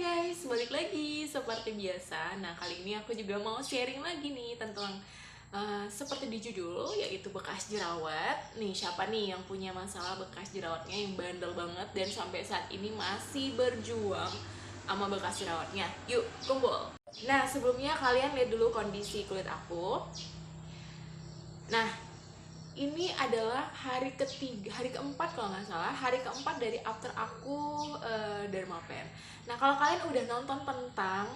guys, balik lagi seperti biasa. Nah, kali ini aku juga mau sharing lagi nih tentang seperti di judul, yaitu bekas jerawat. Nih, siapa nih yang punya masalah bekas jerawatnya yang bandel banget dan sampai saat ini masih berjuang sama bekas jerawatnya? Yuk, kumpul. Nah, sebelumnya kalian lihat dulu kondisi kulit aku. Nah, ini adalah hari keempat kalau nggak salah, hari keempat dari after aku dermapen. Nah, kalau kalian udah nonton tentang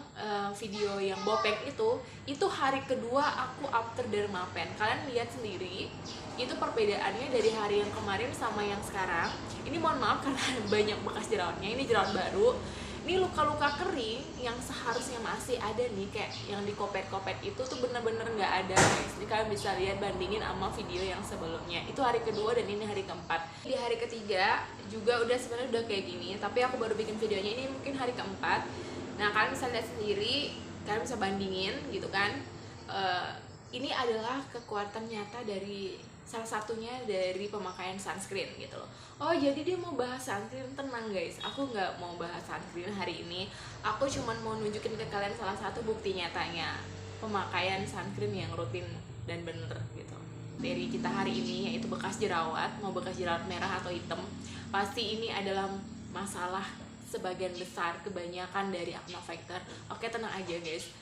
video yang bopeng itu hari kedua aku after dermapen. Kalian lihat sendiri, itu perbedaannya dari hari yang kemarin sama yang sekarang. Ini mohon maaf karena banyak bekas jerawatnya, ini jerawat baru. Ini luka-luka kering yang seharusnya masih ada nih, kayak yang di kopet-kopet itu tuh bener-bener nggak ada guys. Ini kalian bisa lihat, bandingin sama video yang sebelumnya. Itu hari kedua dan ini hari keempat. Di hari ketiga juga udah sebenarnya udah kayak gini, tapi aku baru bikin videonya ini mungkin hari keempat. Nah, kalian bisa lihat sendiri, kalian bisa bandingin gitu kan. Ini adalah kekuatan nyata dari salah satunya dari pemakaian sunscreen gitu loh. Oh, jadi dia mau bahas sunscreen? Tenang guys, aku nggak mau bahas sunscreen hari ini. Aku cuma mau nunjukin ke kalian salah satu bukti nyatanya pemakaian sunscreen yang rutin dan bener gitu. Dari kita hari ini, yaitu bekas jerawat, mau bekas jerawat merah atau hitam, pasti ini adalah masalah sebagian besar, kebanyakan dari acne factor. Oke, tenang aja guys.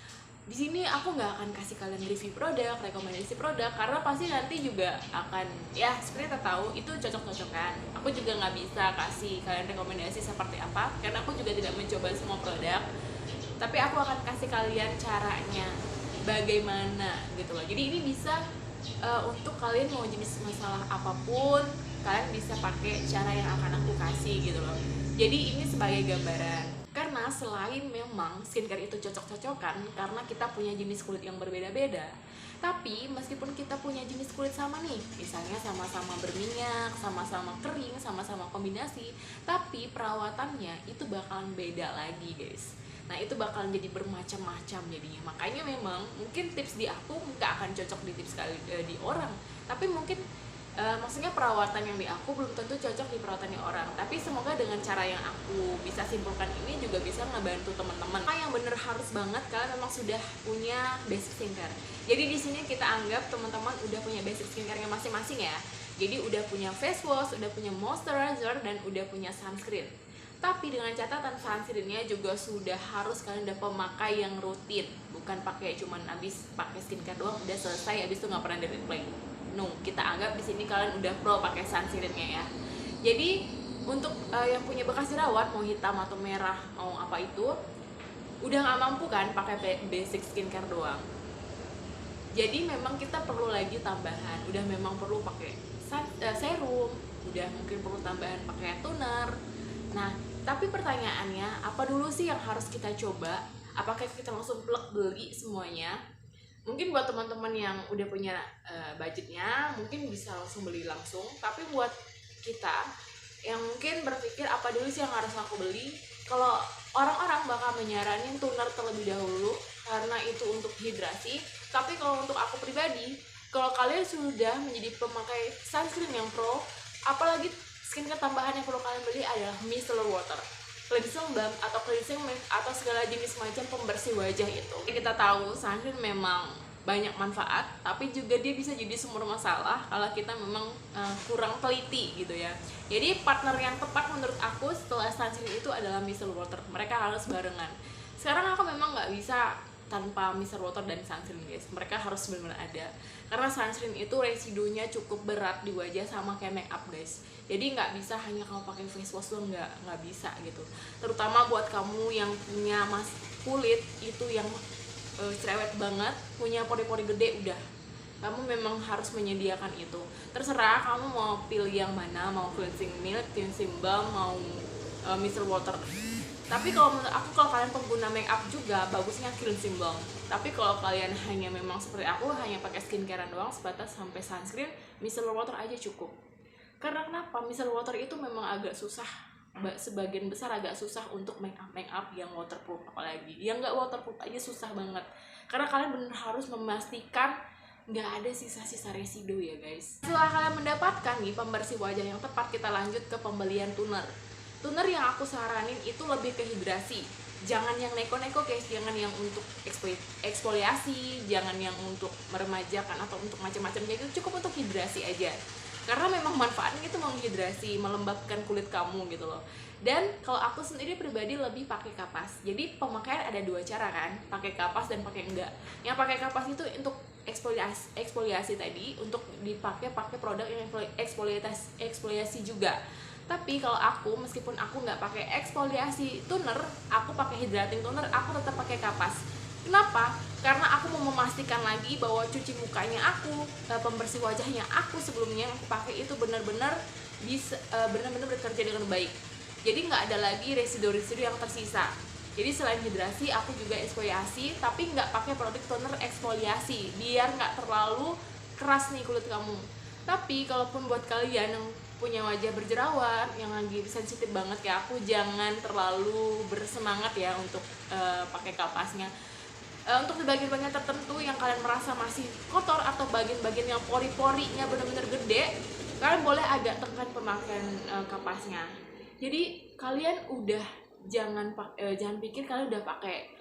Di sini aku nggak akan kasih kalian review produk, rekomendasi produk, karena pasti nanti juga akan, ya seperti kita tahu itu cocok-cocokan. Aku juga nggak bisa kasih kalian rekomendasi seperti apa, karena aku juga tidak mencoba semua produk. Tapi aku akan kasih kalian caranya, bagaimana gitu loh. Jadi ini bisa untuk kalian mau jenis masalah apapun, kalian bisa pakai cara yang akan aku kasih gitu loh. Jadi ini sebagai gambaran. Karena selain memang skincare itu cocok-cocokan karena kita punya jenis kulit yang berbeda-beda, tapi meskipun kita punya jenis kulit sama nih, misalnya sama-sama berminyak, sama-sama kering, sama-sama kombinasi, tapi perawatannya itu bakalan beda lagi guys. Nah, itu bakalan jadi bermacam-macam jadinya. Makanya memang mungkin tips di aku nggak akan cocok di tips di orang, tapi mungkin maksudnya perawatan yang di aku belum tentu cocok di perawatannya orang. Tapi semoga dengan cara yang aku bisa simpulkan ini juga bisa ngebantu teman-teman. Yang bener harus banget kalian memang sudah punya basic skincare. Jadi di sini kita anggap teman-teman udah punya basic skincare-nya masing-masing ya. Jadi udah punya face wash, udah punya moisturizer, dan udah punya sunscreen. Tapi dengan catatan sunscreen-nya juga sudah harus kalian udah pemakai yang rutin, bukan pakai cuman abis pakai skincare doang udah selesai abis itu nggak pernah di replay. No, kita anggap di sini kalian udah pro pakai sunscreen-nya ya. Jadi untuk yang punya bekas jerawat, mau hitam atau merah, mau apa itu, udah nggak mampu kan pakai basic skincare doang. Jadi memang kita perlu lagi tambahan. Udah memang perlu pakai serum, udah mungkin perlu tambahan pakai toner. Nah, tapi pertanyaannya, apa dulu sih yang harus kita coba? Apakah kita langsung plek beli semuanya? Mungkin buat teman-teman yang udah punya budgetnya, mungkin bisa langsung beli langsung. Tapi buat kita yang mungkin berpikir apa dulu sih yang harus aku beli, kalau orang-orang bakal menyaranin toner terlebih dahulu karena itu untuk hidrasi. Tapi kalau untuk aku pribadi, kalau kalian sudah menjadi pemakai sunscreen yang pro, apalagi skincare tambahan yang perlu kalian beli adalah micellar water, cleansing balm atau cleansing milk atau segala jenis macam pembersih wajah itu. Kita tahu sunscreen memang banyak manfaat, tapi juga dia bisa jadi sumber masalah kalau kita memang kurang teliti gitu ya. Jadi partner yang tepat menurut aku setelah sunscreen itu adalah micellar water. Mereka harus barengan. Sekarang aku memang nggak bisa tanpa micellar water dan sunscreen guys. Mereka harus benar-benar ada. Karena sunscreen itu residunya cukup berat di wajah sama kayak make up guys. Jadi nggak bisa hanya kamu pakai face wash doang, nggak bisa gitu. Terutama buat kamu yang punya kulit itu yang cerewet banget, punya pori-pori gede, udah kamu memang harus menyediakan itu. Terserah kamu mau pilih yang mana, mau cleansing milk, cleansing balm, mau micellar water. Tapi kalau menurut aku, kalau kalian pengguna make up juga bagusnya cleansing balm. Tapi kalau kalian hanya memang seperti aku, hanya pakai skincarean doang sebatas sampai sunscreen, micellar water aja cukup. Karena kenapa? Micellar water itu memang agak susah, sebagian besar agak susah untuk make up yang waterproof, apalagi yang nggak waterproof aja susah banget. Karena kalian benar harus memastikan nggak ada sisa-sisa residu ya guys. Setelah kalian mendapatkan nih pembersih wajah yang tepat, kita lanjut ke pembelian toner. Toner yang aku saranin itu lebih ke hidrasi. Jangan yang neko-neko guys, jangan yang untuk eksfoliasi, jangan yang untuk meremajakan atau untuk macam-macam, jadi cukup untuk hidrasi aja. Karena memang manfaatnya itu menghidrasi, melembabkan kulit kamu gitu loh. Dan kalau aku sendiri pribadi lebih pakai kapas. Jadi pemakaian ada dua cara kan, pakai kapas dan pakai enggak. Yang pakai kapas itu untuk eksfoliasi tadi, untuk dipakai produk yang eksfoliasi juga. Tapi kalau aku, meskipun aku nggak pakai eksfoliasi toner, aku pakai hydrating toner, aku tetap pakai kapas. Kenapa? Karena aku mau memastikan lagi bahwa cuci mukanya aku, pembersih wajahnya aku sebelumnya yang aku pakai itu benar-benar bisa benar-benar bekerja dengan baik. Jadi nggak ada lagi residu-residu yang tersisa. Jadi selain hidrasi, aku juga eksfoliasi, tapi nggak pakai produk toner eksfoliasi, biar nggak terlalu keras nih kulit kamu. Tapi kalaupun buat kalian yang punya wajah berjerawat, yang lagi sensitif banget kayak aku, jangan terlalu bersemangat ya untuk pakai kapasnya. Untuk di bagian-bagian tertentu yang kalian merasa masih kotor atau bagian-bagian yang pori-porinya benar-benar gede, kalian boleh agak tekan pemakaian kapasnya. Jadi kalian udah jangan pikir kalian udah pakai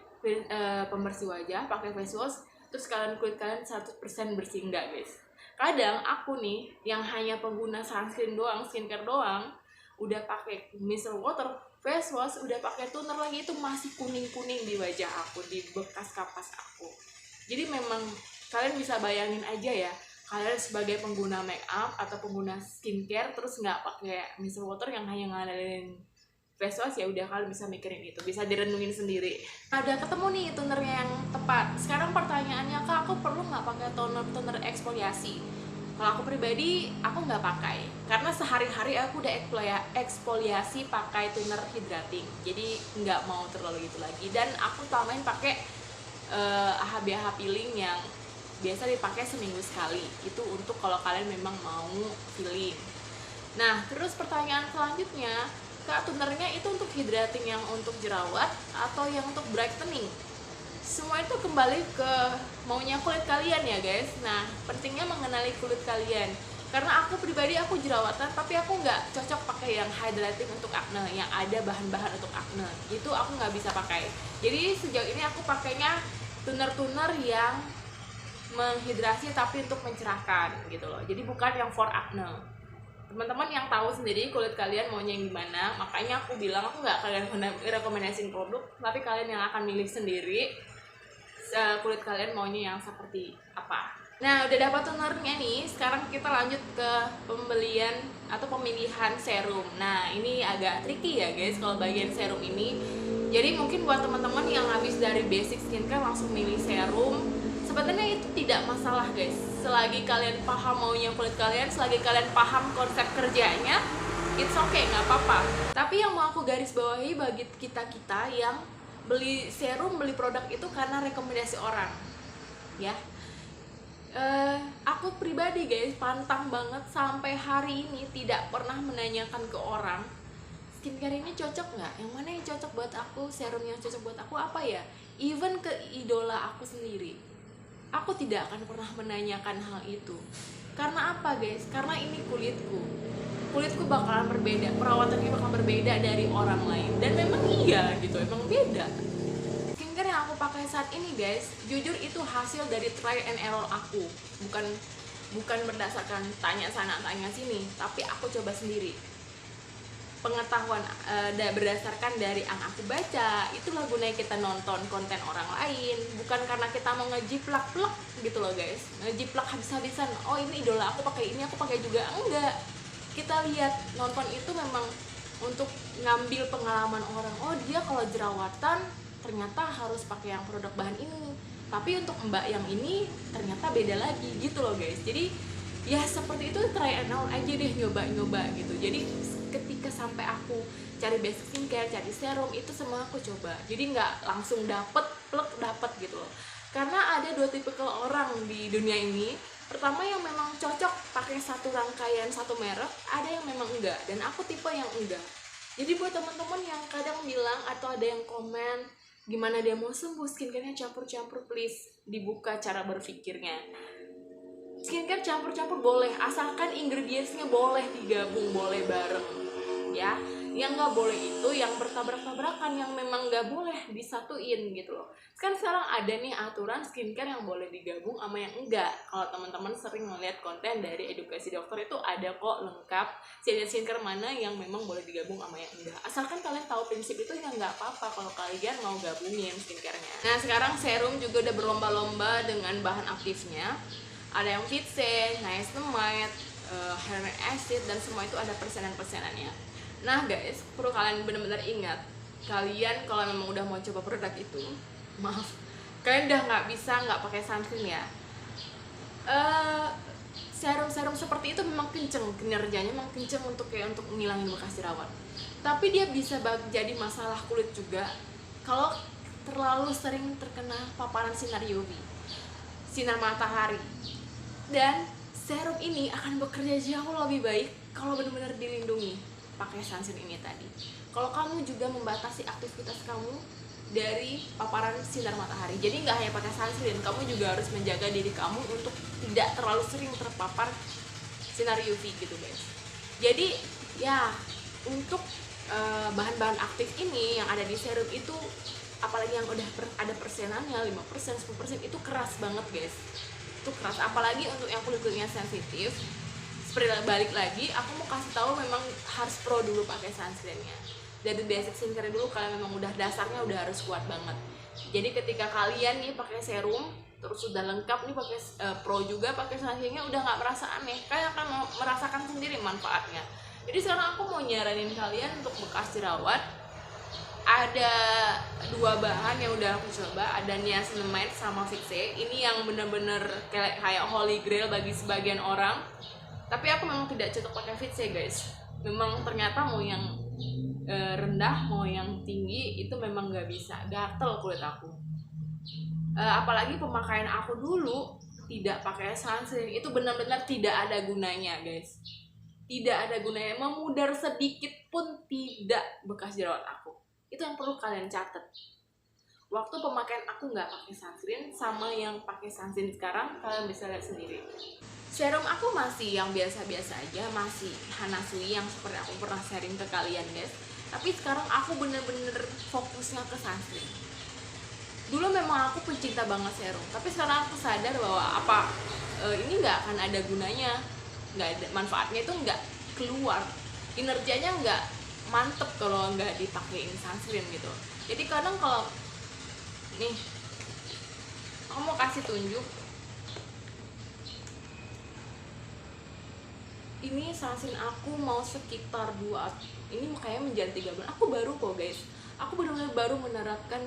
pembersih wajah, pakai face wash, terus kulit kalian 100% bersih. Enggak guys. Kadang aku nih yang hanya pengguna sunscreen doang, skincare doang, udah pakai micellar water, face wash, udah pakai toner lagi, itu masih kuning-kuning di wajah aku, di bekas kapas aku. Jadi memang kalian bisa bayangin aja ya, kalian sebagai pengguna make up atau pengguna skincare terus nggak pakai micellar water yang hanya ngandalin face wash, ya udah kalian bisa mikirin itu, bisa direnungin sendiri. Ada ketemu nih tonernya yang tepat. Sekarang pertanyaannya, Kak, aku perlu nggak pakai toner eksfoliasi? Kalau aku pribadi, aku nggak pakai, karena sehari-hari aku udah eksfoliasi pakai toner hydrating, jadi nggak mau terlalu gitu lagi. Dan aku tambahin pakai AHA peeling yang biasa dipakai seminggu sekali, itu untuk kalau kalian memang mau peeling. Nah, terus pertanyaan selanjutnya, Kak, tonernya itu untuk hydrating yang untuk jerawat atau yang untuk brightening? Semua itu kembali ke maunya kulit kalian ya guys. Nah, pentingnya mengenali kulit kalian. Karena aku pribadi, aku jerawatan, tapi aku nggak cocok pakai yang hydrating untuk acne, yang ada bahan-bahan untuk acne. Itu aku nggak bisa pakai. Jadi sejauh ini aku pakainya toner-toner yang menghidrasi tapi untuk mencerahkan gitu loh. Jadi bukan yang for acne. Teman-teman yang tahu sendiri kulit kalian maunya yang gimana, makanya aku bilang aku nggak kalian rekomendasiin produk, tapi kalian yang akan milih sendiri kulit kalian maunya yang seperti apa. Nah, udah dapat tonernya nih, sekarang kita lanjut ke pembelian atau pemilihan serum. Nah, ini agak tricky ya guys kalau bagian serum ini. Jadi mungkin buat teman-teman yang habis dari basic skincare langsung milih serum, sebenarnya itu tidak masalah guys, selagi kalian paham maunya kulit kalian, selagi kalian paham konsep kerjanya, it's okay, nggak apa-apa. Tapi yang mau aku garis bawahi bagi kita-kita yang beli serum, beli produk itu karena rekomendasi orang ya. Aku pribadi guys, pantang banget sampai hari ini tidak pernah menanyakan ke orang, skincare ini cocok nggak? Yang mana yang cocok buat aku? Serum yang cocok buat aku apa ya? Even ke idola aku sendiri, aku tidak akan pernah menanyakan hal itu. Karena apa guys? Karena ini kulitku bakalan berbeda, perawatannya bakal berbeda dari orang lain. Dan memang iya gitu, emang beda. Skincare yang aku pakai saat ini guys, jujur itu hasil dari try and error aku. Bukan berdasarkan tanya sana tanya sini, tapi aku coba sendiri. Pengetahuan berdasarkan dari yang aku baca, itulah gunanya kita nonton konten orang lain, bukan karena kita mau ngejiplak-plak gitu loh guys, ngejiplak habis-habisan, oh ini idola aku pakai ini, aku pakai juga. Enggak, kita lihat, nonton itu memang untuk ngambil pengalaman orang, oh dia kalau jerawatan ternyata harus pakai yang produk bahan ini, tapi untuk mbak yang ini ternyata beda lagi gitu loh guys. Jadi ya seperti itu, try and error aja deh, nyoba-nyoba gitu. Jadi ketika sampai aku cari basic skincare, cari serum, itu semua aku coba. Jadi nggak langsung dapet gitu loh. Karena ada dua tipe orang di dunia ini. Pertama yang memang cocok pakai satu rangkaian, satu merek, ada yang memang enggak. Dan aku tipe yang enggak. Jadi buat teman-teman yang kadang bilang atau ada yang komen, gimana dia mau sembuh skincarenya campur-campur, please dibuka cara berpikirnya. Skincare campur-campur boleh, asalkan ingredientsnya boleh digabung, boleh bareng ya. Yang nggak boleh itu yang bertabrak-tabrakan, yang memang nggak boleh disatuin gitu loh. Kan sekarang ada nih aturan skincare yang boleh digabung sama yang enggak. Kalau teman-teman sering melihat konten dari Edukasi Dokter itu ada kok lengkap skincare mana yang memang boleh digabung sama yang enggak. Asalkan kalian tahu prinsip itu ya nggak apa-apa kalau kalian mau gabungin skincare-nya. Nah sekarang serum juga udah berlomba-lomba dengan bahan aktifnya. Ada yang Fitse, Niacinamide, hyaluronic acid, dan semua itu ada persenan-persenannya. Nah guys, perlu kalian benar-benar ingat, kalian kalau memang udah mau coba produk itu, maaf, kalian udah nggak pakai sunscreen ya. Serum-serum seperti itu memang kenceng, kinerjanya memang kenceng untuk ngilangin bekas jerawat. Tapi dia bisa jadi masalah kulit juga kalau terlalu sering terkena paparan sinar UV, sinar matahari. Dan serum ini akan bekerja jauh lebih baik kalau benar-benar dilindungi pakai sunscreen ini tadi. Kalau kamu juga membatasi aktivitas kamu dari paparan sinar matahari. Jadi nggak hanya pakai sunscreen, kamu juga harus menjaga diri kamu untuk tidak terlalu sering terpapar sinar UV gitu guys. Jadi ya untuk bahan-bahan aktif ini yang ada di serum itu, apalagi yang udah ada persenannya 5%, 10%, itu keras banget guys. Itu keras, apalagi untuk yang kulit-kulitnya sensitif. Seperti balik lagi, aku mau kasih tahu memang harus pro dulu pakai sunscreennya. Dari basic skincare dulu, kalian memang udah dasarnya udah harus kuat banget. Jadi ketika kalian nih pakai serum terus sudah lengkap nih pakai pro juga pakai sunscreennya, udah nggak merasa aneh, kalian akan merasakan sendiri manfaatnya. Jadi sekarang aku mau nyaranin kalian untuk bekas jerawat, ada 2 bahan yang udah aku coba, ada niacinamide sama Fitse. Ini yang bener-bener kayak holy grail bagi sebagian orang. Tapi aku memang tidak cocok pakai Fitse guys. Memang ternyata mau yang rendah mau yang tinggi itu memang nggak bisa, gatel kulit aku. Apalagi pemakaian aku dulu tidak pakai sunscreen itu benar-benar tidak ada gunanya guys. Tidak ada gunanya, memudar sedikit pun tidak bekas jerawat aku. Itu yang perlu kalian catat. Waktu pemakaian aku nggak pakai sunscreen sama yang pakai sunscreen sekarang, kalian bisa lihat sendiri. Serum aku masih yang biasa-biasa aja, masih Hanasui yang seperti aku pernah sharing ke kalian guys. Tapi sekarang aku bener-bener fokusnya ke sunscreen. Dulu memang aku pencinta banget serum, tapi sekarang aku sadar bahwa ini nggak akan ada gunanya, nggak ada manfaatnya, itu nggak keluar, kinerjanya nggak mantep kalau nggak dipakein sunscreen gitu. Jadi kadang kalau nih aku mau kasih tunjuk, ini sunscreen aku mau sekitar 2, ini kayaknya menjadi 3 bulan. Aku baru kok guys, aku benar-benar baru menerapkan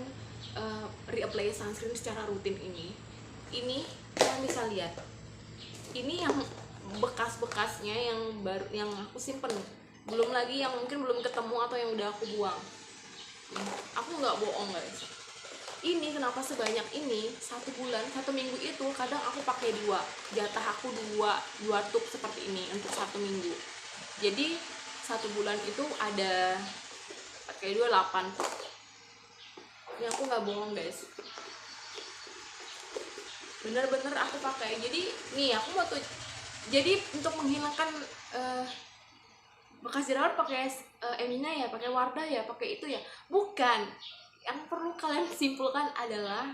reapply sunscreen secara rutin ini. Ini kalian bisa lihat, ini yang bekas-bekasnya yang baru, yang aku simpen, belum lagi yang mungkin belum ketemu atau yang udah aku buang. Aku nggak bohong guys, ini kenapa sebanyak ini? 1 bulan, 1 minggu itu kadang aku pakai 2, jatah aku 2 tube seperti ini untuk 1 minggu. Jadi 1 bulan itu ada pakai 8 tube. Ini aku nggak bohong guys, bener-bener aku pakai. Jadi nih aku mau tuh, jadi untuk menghilangkan bekas jerawat pakai Emina ya, pakai Wardah ya, pakai itu ya, bukan. Yang perlu kalian simpulkan adalah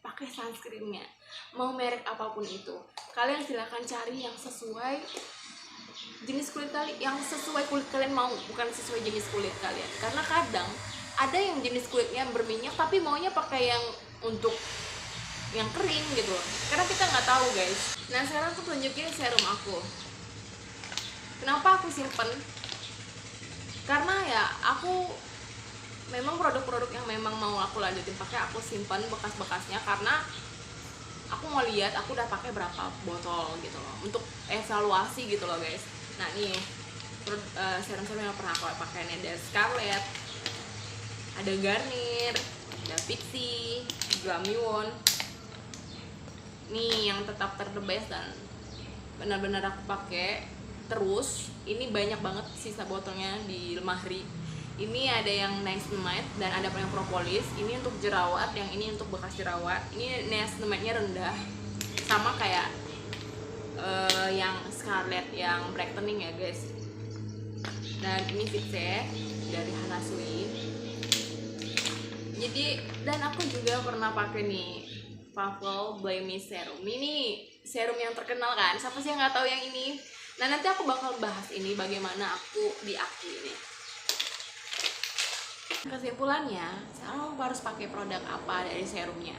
pakai sunscreennya. Mau merek apapun itu, kalian silahkan cari yang sesuai jenis kulit kalian, yang sesuai kulit kalian mau, bukan sesuai jenis kulit kalian. Karena kadang ada yang jenis kulitnya berminyak tapi maunya pakai yang untuk yang kering gitu, karena kita nggak tahu guys. Nah sekarang aku tunjukin serum aku. Kenapa aku simpen? Karena ya aku memang produk-produk yang memang mau aku lanjutin pakai, aku simpan bekas-bekasnya karena aku mau lihat aku udah pakai berapa botol gitu loh, untuk evaluasi gitu loh guys. Nah nih serum-serum yang pernah aku pakai, ada Scarlett, ada Garnier, ada Fixie, Glamyon. Nih yang tetap terbest dan benar-benar aku pakai terus. Ini banyak banget sisa botolnya di lemari. Ini ada yang niacinamide dan ada yang propolis. Ini untuk jerawat, yang ini untuk bekas jerawat. Ini niacinamide-nya rendah, sama kayak yang Scarlett yang brightening ya guys. Dan ini Fitse, dari Hana Sui. Jadi dan aku juga pernah pakai nih Pavel Blame Serum. Ini serum yang terkenal kan, siapa sih yang nggak tahu yang ini. Nah nanti aku bakal bahas ini bagaimana aku di aku ini. Kesimpulannya, sekarang aku harus pakai produk apa dari serumnya.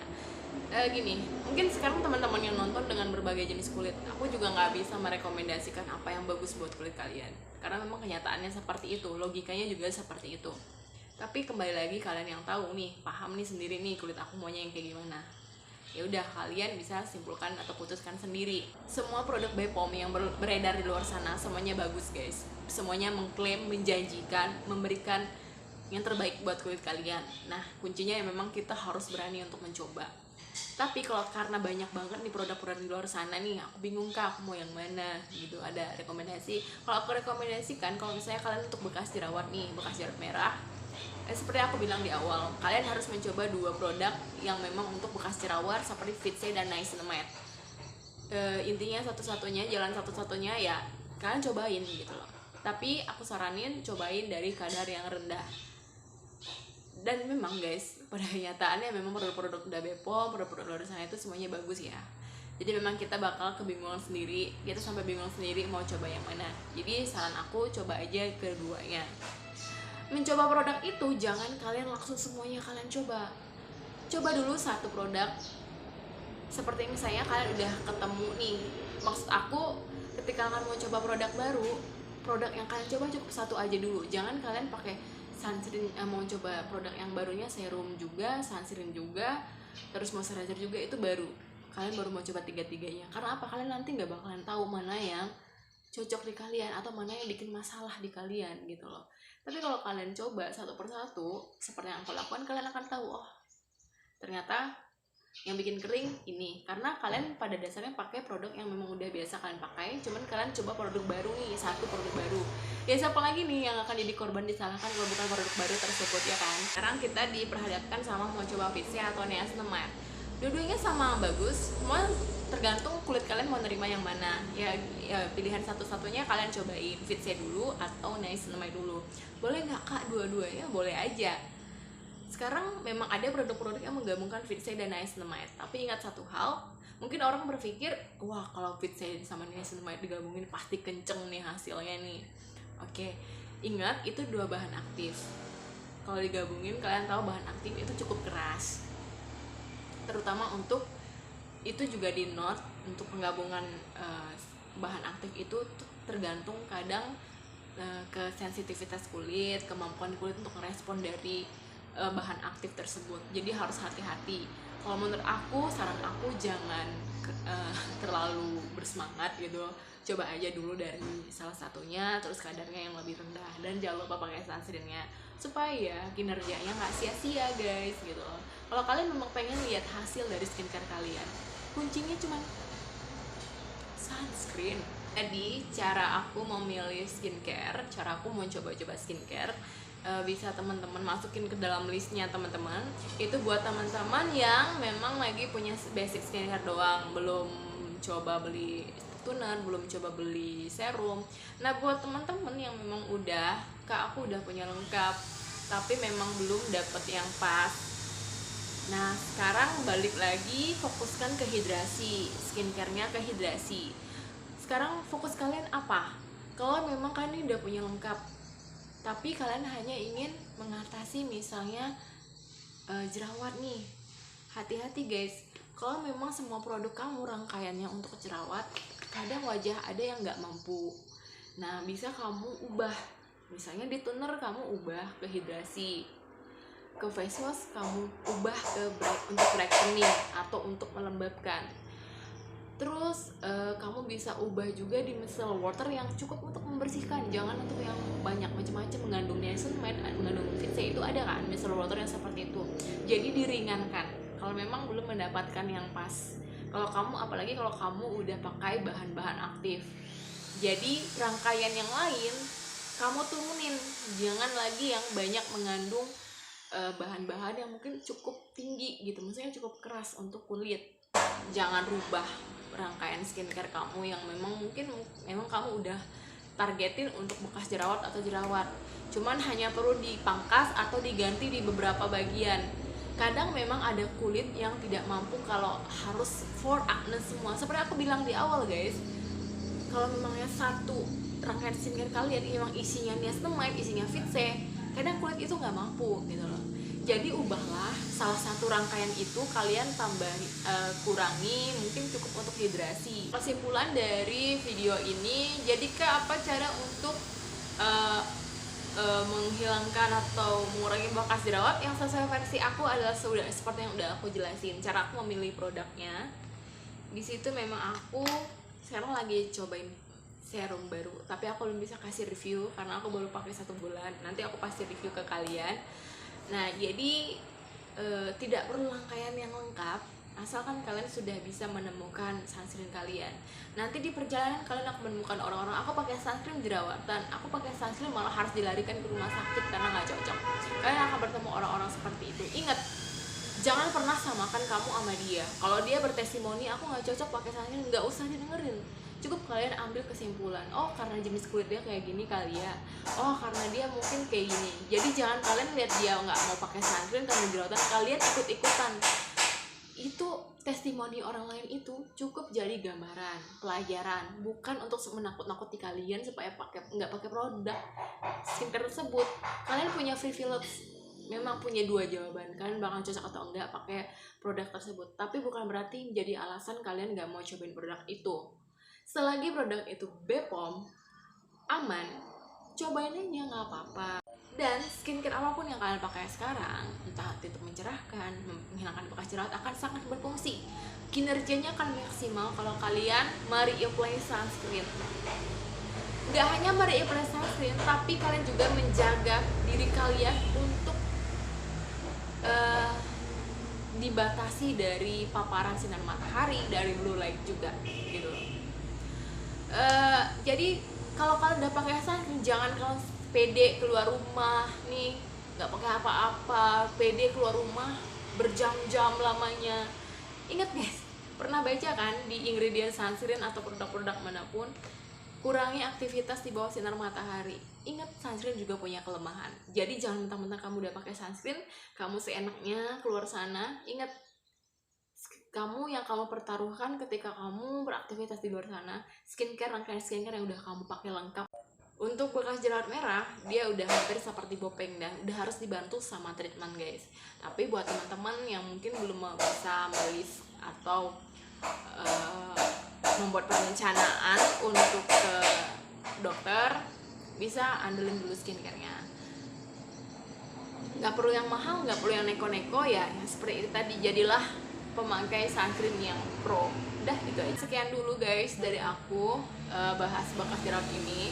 Gini, mungkin sekarang teman-teman yang nonton dengan berbagai jenis kulit, aku juga nggak bisa merekomendasikan apa yang bagus buat kulit kalian, karena memang kenyataannya seperti itu, logikanya juga seperti itu. Tapi kembali lagi, kalian yang tahu nih, paham nih sendiri nih kulit aku maunya yang kayak gimana. Ya udah, kalian bisa simpulkan atau putuskan sendiri. Semua produk Bepom yang beredar di luar sana semuanya bagus guys, semuanya mengklaim, menjanjikan, memberikan yang terbaik buat kulit kalian. Nah kuncinya ya memang kita harus berani untuk mencoba. Tapi kalau karena banyak banget nih produk-produk di luar sana nih, aku bingung kak, aku mau yang mana gitu. Ada rekomendasi? Kalau aku rekomendasikan, kalau misalnya kalian untuk bekas jerawat nih, bekas jerawat merah, seperti aku bilang di awal, kalian harus mencoba 2 produk yang memang untuk bekas jerawat seperti Fitse dan Niacinamide. Intinya satu-satunya, jalan satu-satunya ya kalian cobain gitu loh. Tapi aku saranin cobain dari kadar yang rendah. Dan memang guys, pada kenyataannya memang produk-produk udah Bepom, produk-produk luar sana itu semuanya bagus ya. Jadi memang kita bakal kebingungan sendiri, kita sampai bingung sendiri mau coba yang mana. Jadi saran aku coba aja keduanya. Mencoba produk itu jangan kalian langsung semuanya kalian coba. Coba dulu satu produk. Seperti misalnya kalian udah ketemu nih, maksud aku ketika kalian mau coba produk baru, produk yang kalian coba cukup satu aja dulu. Jangan kalian pakai sunscreen, mau coba produk yang barunya serum juga, sunscreen juga, terus moisturizer juga, itu baru. Kalian baru mau coba tiga-tiganya. Karena apa? Kalian nanti nggak bakalan tahu mana yang cocok di kalian atau mana yang bikin masalah di kalian gitu loh. Tapi kalau kalian coba satu persatu seperti yang aku lakukan, kalian akan tahu, oh ternyata yang bikin kering ini, karena kalian pada dasarnya pakai produk yang memang udah biasa kalian pakai, cuman kalian coba produk baru nih, satu produk baru. Ya siapa lagi nih yang akan jadi korban disalahkan kalau bukan produk baru tersebut, ya kan? Sekarang kita diperhadapkan sama mau coba Fitse atau Niacinamide. Dua-duanya sama bagus, semua tergantung kulit kalian mau nerima yang mana. Ya pilihan satu-satunya kalian cobain Fitse dulu atau Niacinamide dulu. Boleh nggak kak dua-duanya? Boleh aja. Sekarang memang ada produk-produk yang menggabungkan Fitse dan Niacinamide. Tapi ingat satu hal, mungkin orang berpikir, wah kalau Fitse sama Niacinamide digabungin pasti kenceng nih hasilnya nih. Oke, ingat itu 2 bahan aktif. Kalau digabungin kalian tahu bahan aktif itu cukup keras. Terutama untuk itu juga di note untuk penggabungan bahan aktif itu tergantung kadang ke sensitivitas kulit, kemampuan kulit untuk merespon dari bahan aktif tersebut. Jadi harus hati-hati. Kalau menurut aku, saran aku jangan terlalu bersemangat gitu. Coba aja dulu dari salah satunya, terus kadarnya yang lebih rendah, dan jangan lupa pakai sunscreennya supaya kinerjanya nggak sia-sia guys gitu loh. Kalau kalian memang pengen lihat hasil dari skincare kalian, kuncinya cuma sunscreen. Jadi cara aku memilih skincare, cara aku mau coba-coba skincare, bisa teman-teman masukin ke dalam listnya teman-teman. Itu buat teman-teman yang memang lagi punya basic skincare doang, belum coba beli toner, belum coba beli serum. Nah buat teman-teman yang memang udah, kak aku udah punya lengkap tapi memang belum dapet yang pas. Nah sekarang balik lagi, fokuskan ke hidrasi, skincare-nya ke hidrasi. Sekarang fokus kalian apa? Kalau memang kalian udah punya lengkap tapi kalian hanya ingin mengatasi misalnya jerawat nih, hati-hati guys. Kalau memang semua produk kamu rangkaiannya untuk jerawat, kadang wajah ada yang nggak mampu. Nah bisa kamu ubah, misalnya di toner kamu ubah ke hidrasi, ke face wash kamu ubah ke untuk brightening atau untuk melembabkan. Terus kamu bisa ubah juga di micellar water yang cukup untuk membersihkan, jangan untuk yang banyak macam-macam, mengandung niacinamide, mengandung Fitse, itu ada kan micellar water yang seperti itu. Jadi diringankan kalau memang belum mendapatkan yang pas. Kalau kamu, apalagi kalau kamu udah pakai bahan-bahan aktif, jadi rangkaian yang lain kamu turunin, jangan lagi yang banyak mengandung bahan-bahan yang mungkin cukup tinggi gitu, maksudnya cukup keras untuk kulit. Jangan rubah rangkaian skincare kamu yang memang mungkin memang kamu udah targetin untuk bekas jerawat atau jerawat. cuman hanya perlu dipangkas atau diganti di beberapa bagian. Kadang memang ada kulit yang tidak mampu kalau harus for acne semua. Seperti aku bilang di awal guys, kalau memangnya satu rangkaian skincare kalian memang isinya niacinamide, isinya Fit C, kadang kulit itu nggak mampu gitu loh. Jadi ubahlah salah satu rangkaian itu, kalian kurangi, mungkin cukup untuk hidrasi. Kesimpulan dari video ini, jadikah apa cara untuk menghilangkan atau mengurangi bekas jerawat? Yang sesuai versi aku adalah seperti yang udah aku jelasin, cara aku memilih produknya. Di situ memang aku sekarang lagi cobain serum baru, tapi aku belum bisa kasih review karena aku baru pakai 1 bulan. Nanti aku pasti review ke kalian. Nah, jadi tidak perlu rangkaian yang lengkap, asalkan kalian sudah bisa menemukan sunscreen kalian. Nanti di perjalanan kalian akan menemukan orang-orang, aku pakai sunscreen jerawatan, aku pakai sunscreen malah harus dilarikan ke rumah sakit karena nggak cocok. Kalian akan bertemu orang-orang seperti itu. Ingat, jangan pernah samakan kamu sama dia. Kalau dia bertestimoni aku nggak cocok pakai sunscreen, nggak usah didengerin. Cukup kalian ambil kesimpulan, oh karena jenis kulit dia kayak gini kali ya, oh karena dia mungkin kayak gini. Jadi jangan kalian lihat dia nggak mau pakai sunscreen karena jerawatan, kalian ikut-ikutan. Itu testimoni orang lain itu cukup jadi gambaran, pelajaran, bukan untuk menakut-nakuti kalian supaya nggak pakai produk skincare tersebut. Kalian punya free Philips, memang punya 2 jawaban, kalian bakal cocok atau enggak pakai produk tersebut, tapi bukan berarti menjadi alasan kalian nggak mau cobain produk itu. Selagi produk itu BPOM, aman, cobain aja nggak apa-apa. Dan skincare apapun yang kalian pakai sekarang, entah itu mencerahkan, menghilangkan bekas jerawat, akan sangat berfungsi. Kinerjanya akan maksimal kalau kalian mereapply sunscreen. Nggak hanya mereapply sunscreen, tapi kalian juga menjaga diri kalian untuk dibatasi dari paparan sinar matahari, dari blue light juga gitu loh. Jadi kalau kalian udah pakai sunscreen, jangan kalian pede keluar rumah nih nggak pakai apa-apa, pede keluar rumah berjam-jam lamanya. Ingat guys, pernah baca kan di ingredient sunscreen atau produk-produk manapun, kurangi aktivitas di bawah sinar matahari. Ingat, sunscreen juga punya kelemahan. Jadi jangan mentang-mentang kamu udah pakai sunscreen, kamu seenaknya keluar sana. Ingat, kamu yang kamu pertaruhkan ketika kamu beraktivitas di luar sana, rangkaian skincare yang udah kamu pakai lengkap. Untuk bekas jerawat merah, dia udah hampir seperti bopeng dan udah harus dibantu sama treatment guys. Tapi buat teman-teman yang mungkin belum bisa melis atau membuat perencanaan untuk ke dokter, bisa andelin dulu skincare-nya. Nggak perlu yang mahal, nggak perlu yang neko-neko ya, yang seperti itu tadi. Jadilah pemakai sunscreen yang pro. Udah gitu aja. Sekian dulu guys dari aku bahas bekas jerawat ini.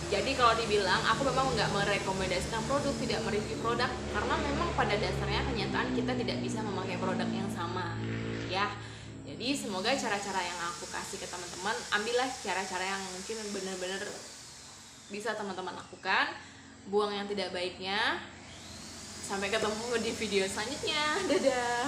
Jadi kalau dibilang, aku memang nggak merekomendasikan produk, tidak mereview produk, karena memang pada dasarnya kenyataan kita tidak bisa memakai produk yang sama ya. Jadi semoga cara-cara yang aku kasih ke teman-teman, ambillah cara-cara yang mungkin benar-benar bisa teman-teman lakukan, buang yang tidak baiknya. Sampai ketemu di video selanjutnya, dadah.